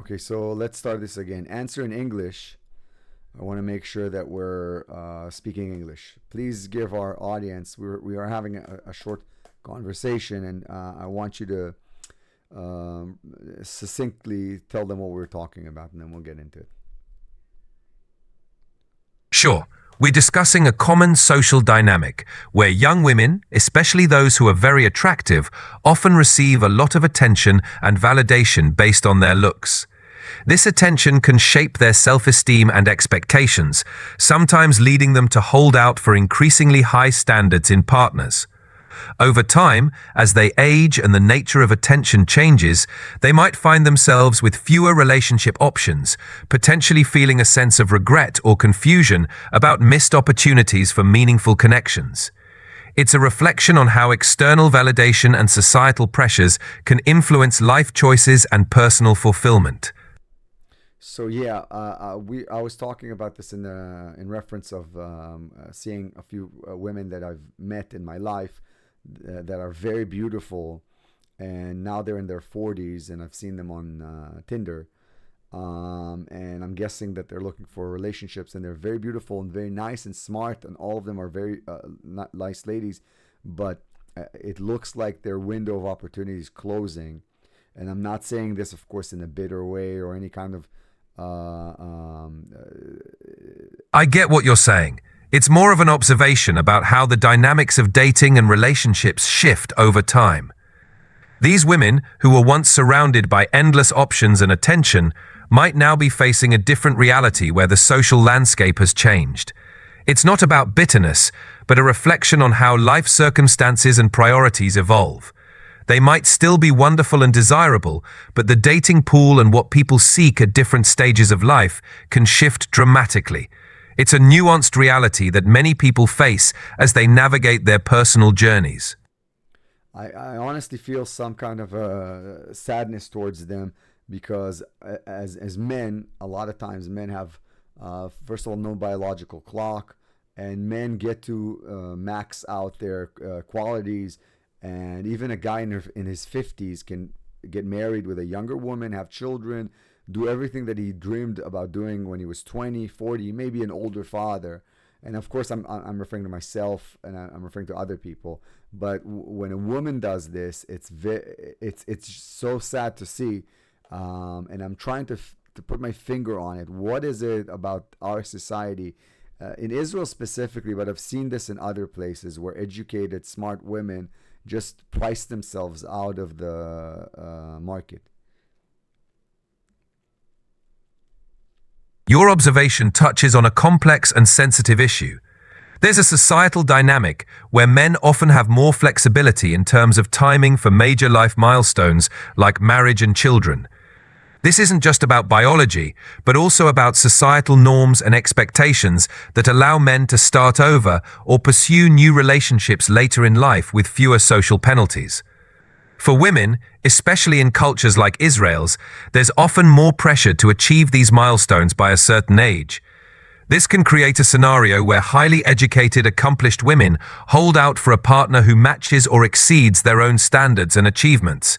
Okay, so let's start this again. Answer in English. I want to make sure that we're speaking English. Please give our audience, we are having a short conversation, and I want you to succinctly tell them what we're talking about, and then we'll get into it. Sure, we're discussing a common social dynamic where young women, especially those who are very attractive, often receive a lot of attention and validation based on their looks. This attention can shape their self-esteem and expectations, sometimes leading them to hold out for increasingly high standards in partners. Over time, as they age and the nature of attention changes, they might find themselves with fewer relationship options, potentially feeling a sense of regret or confusion about missed opportunities for meaningful connections. It's a reflection on how external validation and societal pressures can influence life choices and personal fulfillment. So yeah, I was talking about this in reference of seeing a few women that I've met in my life that are very beautiful, and now they're in their 40s, and I've seen them on Tinder, and I'm guessing that they're looking for relationships, and they're very beautiful and very nice and smart, and all of them are very nice ladies, but it looks like their window of opportunity is closing. And I'm not saying this, of course, in a bitter way or any kind of uh, um, I get what you're saying. It's more of an observation about how the dynamics of dating and relationships shift over time. These women, who were once surrounded by endless options and attention, might now be facing a different reality where the social landscape has changed. It's not about bitterness, but a reflection on how life circumstances and priorities evolve. They might still be wonderful and desirable, but the dating pool and what people seek at different stages of life can shift dramatically. It's a nuanced reality that many people face as they navigate their personal journeys. I honestly feel some kind of sadness towards them, because as men, a lot of times men have first of all no biological clock, and men get to max out their qualities, and even a guy in his 50s can get married with a younger woman, have children, do everything that he dreamed about doing when he was 20, 40, maybe an older father. And of course, I'm referring to myself, and I'm referring to other people. But when a woman does this, it's so sad to see, and I'm trying to put my finger on it. What is it about our society, in Israel specifically, but I've seen this in other places, where educated, smart women just price themselves out of the market? Your observation touches on a complex and sensitive issue. There's a societal dynamic where men often have more flexibility in terms of timing for major life milestones like marriage and children. This isn't just about biology, but also about societal norms and expectations that allow men to start over or pursue new relationships later in life with fewer social penalties. For women, especially in cultures like Israel's, there's often more pressure to achieve these milestones by a certain age. This can create a scenario where highly educated, accomplished women hold out for a partner who matches or exceeds their own standards and achievements.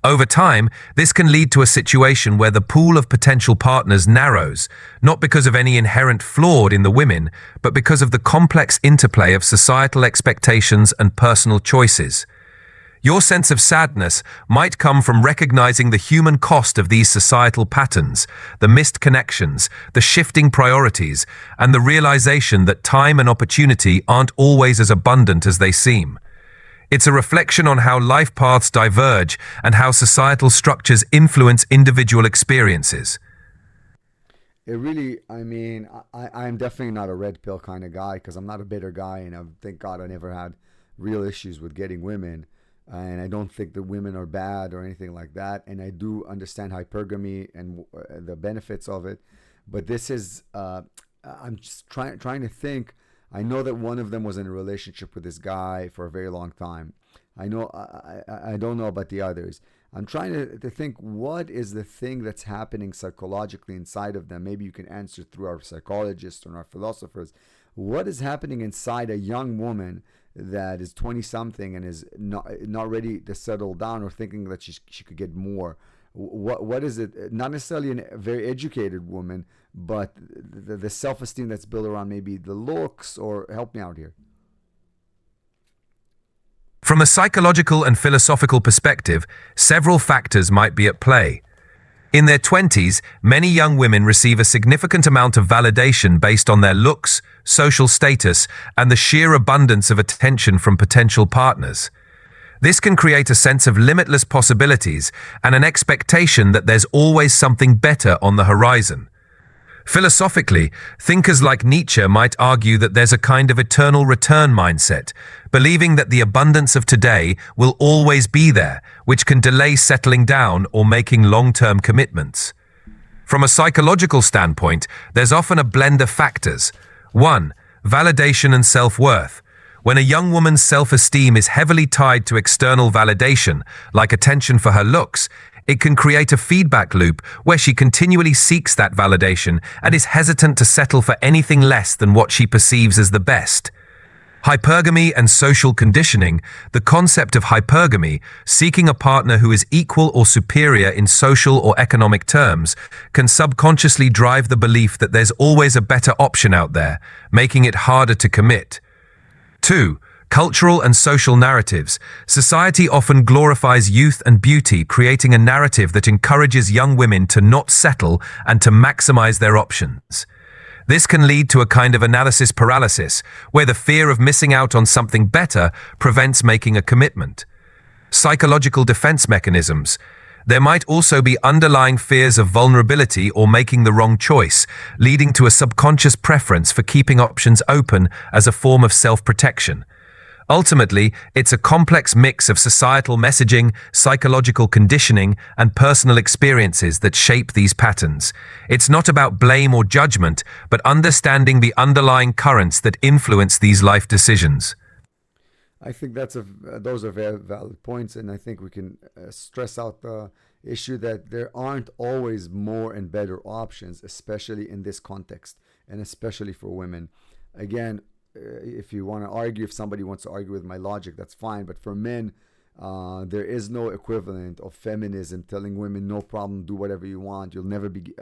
Over time, this can lead to a situation where the pool of potential partners narrows, not because of any inherent flaw in the women, but because of the complex interplay of societal expectations and personal choices. Your sense of sadness might come from recognizing the human cost of these societal patterns, the missed connections, the shifting priorities, and the realization that time and opportunity aren't always as abundant as they seem. It's a reflection on how life paths diverge and how societal structures influence individual experiences. It really, I mean, I'm definitely not a red pill kind of guy, because I'm not a bitter guy, and thank God I never had real issues with getting women. And I don't think that women are bad or anything like that. And I do understand hypergamy and the benefits of it. But this is, I'm just trying to think. I know that one of them was in a relationship with this guy for a very long time. I know, I don't know about the others. I'm trying to think, what is the thing that's happening psychologically inside of them? Maybe you can answer through our psychologists or our philosophers. What is happening inside a young woman that is 20 something and is not ready to settle down, or thinking that she could get more? What is it? Not necessarily a very educated woman, but the self-esteem that's built around maybe the looks, or help me out here. From a psychological and philosophical perspective, several factors might be at play. In their 20s, many young women receive a significant amount of validation based on their looks, social status, and the sheer abundance of attention from potential partners. This can create a sense of limitless possibilities and an expectation that there's always something better on the horizon. Philosophically, thinkers like Nietzsche might argue that there's a kind of eternal return mindset, believing that the abundance of today will always be there, which can delay settling down or making long-term commitments. From a psychological standpoint, there's often a blend of factors. 1. Validation and self-worth. When a young woman's self-esteem is heavily tied to external validation, like attention for her looks, it can create a feedback loop where she continually seeks that validation and is hesitant to settle for anything less than what she perceives as the best. Hypergamy and social conditioning. The concept of hypergamy, seeking a partner who is equal or superior in social or economic terms, can subconsciously drive the belief that there's always a better option out there, making it harder to commit. 2. Cultural and social narratives. Society often glorifies youth and beauty, creating a narrative that encourages young women to not settle and to maximize their options. This can lead to a kind of analysis paralysis, where the fear of missing out on something better prevents making a commitment. Psychological defense mechanisms. There might also be underlying fears of vulnerability or making the wrong choice, leading to a subconscious preference for keeping options open as a form of self-protection. Ultimately, it's a complex mix of societal messaging, psychological conditioning, and personal experiences that shape these patterns. It's not about blame or judgment, but understanding the underlying currents that influence these life decisions. I think those are very valid points, and I think we can stress out the issue that there aren't always more and better options, especially in this context, and especially for women. Again, if you want to argue, if somebody wants to argue with my logic, that's fine. But for men, there is no equivalent of feminism telling women, no problem, do whatever you want. You'll never be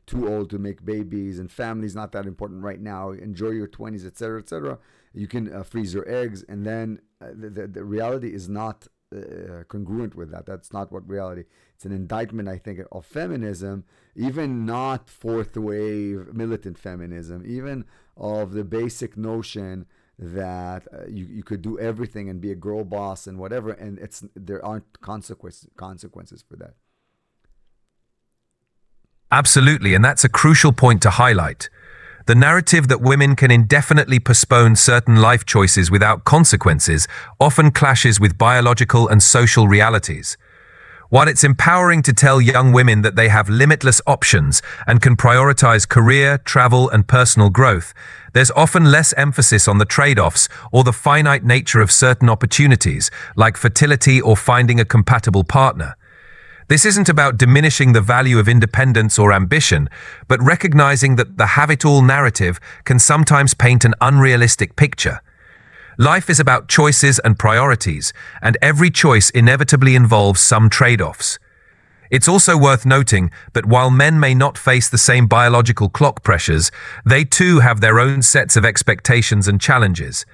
too old to make babies, and family's not that important right now. Enjoy your 20s, etc., etc. You can freeze your eggs, and then the reality is not congruent with that. That's not what reality. It's an indictment, I think, of feminism, even not fourth wave militant feminism, even of the basic notion that you could do everything and be a girl boss and whatever, and there aren't consequences for that. Absolutely, and that's a crucial point to highlight. The narrative that women can indefinitely postpone certain life choices without consequences often clashes with biological and social realities. While it's empowering to tell young women that they have limitless options and can prioritize career, travel, and personal growth, there's often less emphasis on the trade-offs or the finite nature of certain opportunities, like fertility or finding a compatible partner. This isn't about diminishing the value of independence or ambition, but recognizing that the have-it-all narrative can sometimes paint an unrealistic picture. Life is about choices and priorities, and every choice inevitably involves some trade-offs. It's also worth noting that while men may not face the same biological clock pressures, they too have their own sets of expectations and challenges.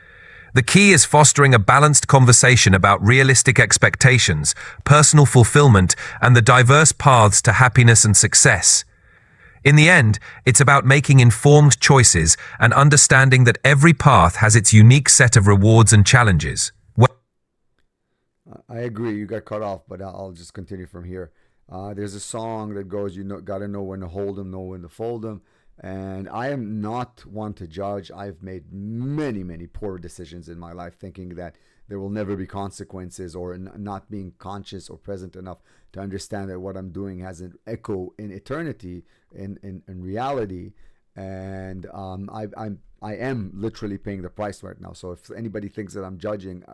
The key is fostering a balanced conversation about realistic expectations, personal fulfillment, and the diverse paths to happiness and success. In the end, it's about making informed choices and understanding that every path has its unique set of rewards and challenges. I agree. You got cut off, but I'll just continue from here. There's a song that goes, gotta know when to hold them, know when to fold them. And I am not one to judge. I've made many, many poor decisions in my life, thinking that there will never be consequences, or not being conscious or present enough to understand that what I'm doing has an echo in eternity, in reality. And I am literally paying the price right now. So if anybody thinks that I'm judging,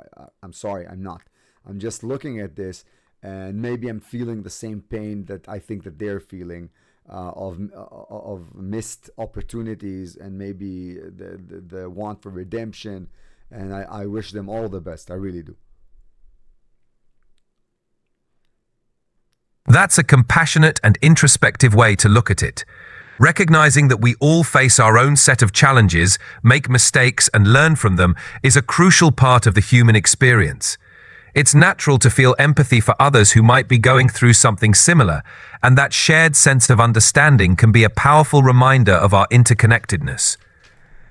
I'm sorry, I'm not. I'm just looking at this, and maybe I'm feeling the same pain that I think that they're feeling, of missed opportunities, and maybe the want for redemption. And I wish them all the best. I really do. That's a compassionate and introspective way to look at it. Recognizing that we all face our own set of challenges, make mistakes, and learn from them is a crucial part of the human experience. It's natural to feel empathy for others who might be going through something similar, and that shared sense of understanding can be a powerful reminder of our interconnectedness.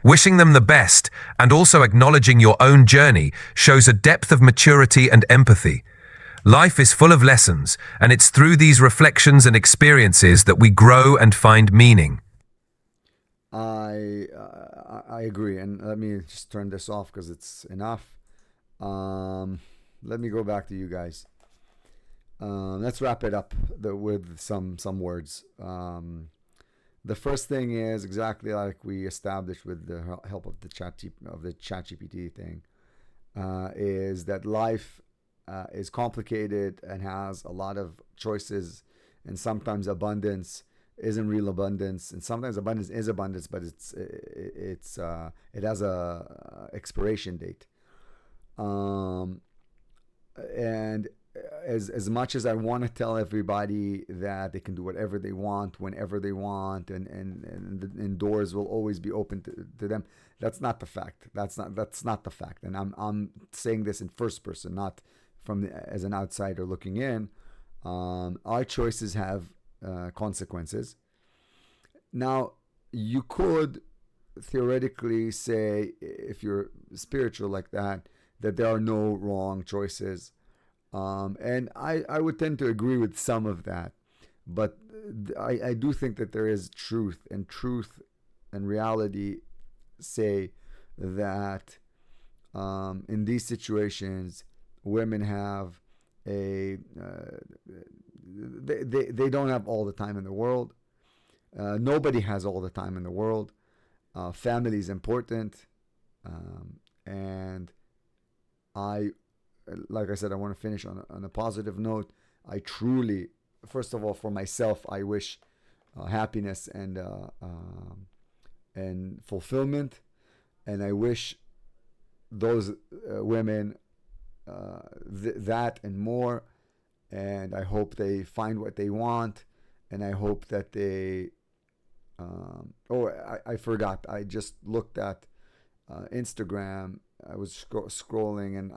Wishing them the best and also acknowledging your own journey shows a depth of maturity and empathy. Life is full of lessons, and it's through these reflections and experiences that we grow and find meaning. I agree, and let me just turn this off because it's enough. Let me go back to you guys. Let's wrap it up with some words. The first thing is exactly like we established with the help of the ChatGPT thing, is that life is complicated and has a lot of choices, and sometimes abundance isn't real abundance, and sometimes abundance is abundance, but it has a expiration date. And as much as I want to tell everybody that they can do whatever they want, whenever they want, and doors will always be open to them, that's not the fact. That's not the fact. And I'm saying this in first person, not as an outsider looking in. Our choices have consequences. Now, you could theoretically say, if you're spiritual like that there are no wrong choices. And I would tend to agree with some of that. But I do think that there is truth and reality say that in these situations, women have they don't have all the time in the world. Nobody has all the time in the world. Family is important. And like I said, I want to finish on a positive note. I truly, first of all, for myself, I wish happiness and fulfillment, and I wish those women that and more. And I hope they find what they want, and I hope that they. I forgot. I just looked at Instagram. I was scrolling, and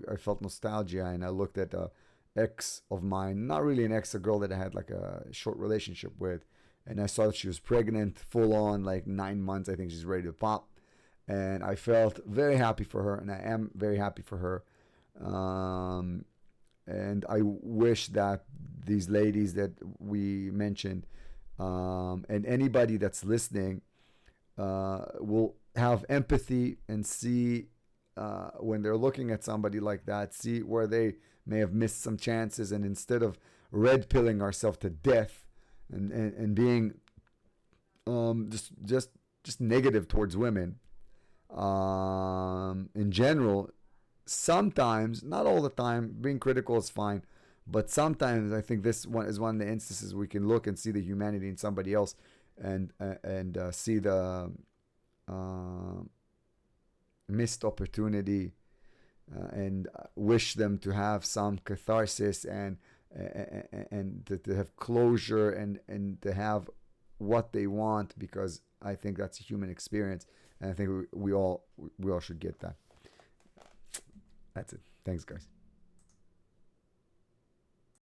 I felt nostalgia, and I looked at a ex of mine, not really an ex, a girl that I had like a short relationship with, and I saw that she was pregnant, full on, like 9 months. I think she's ready to pop, and I felt very happy for her, and I am very happy for her. And I wish that these ladies that we mentioned, and anybody that's listening, will have empathy and see when they're looking at somebody like that, see where they may have missed some chances, and instead of red pilling ourselves to death and being just negative towards women in general, sometimes, not all the time, being critical is fine, but sometimes I think this one is one of the instances we can look and see the humanity in somebody else, and see the missed opportunity, and wish them to have some catharsis, and to have closure, and to have what they want, because I think that's a human experience, and I think we all should get that. That's it. Thanks, guys.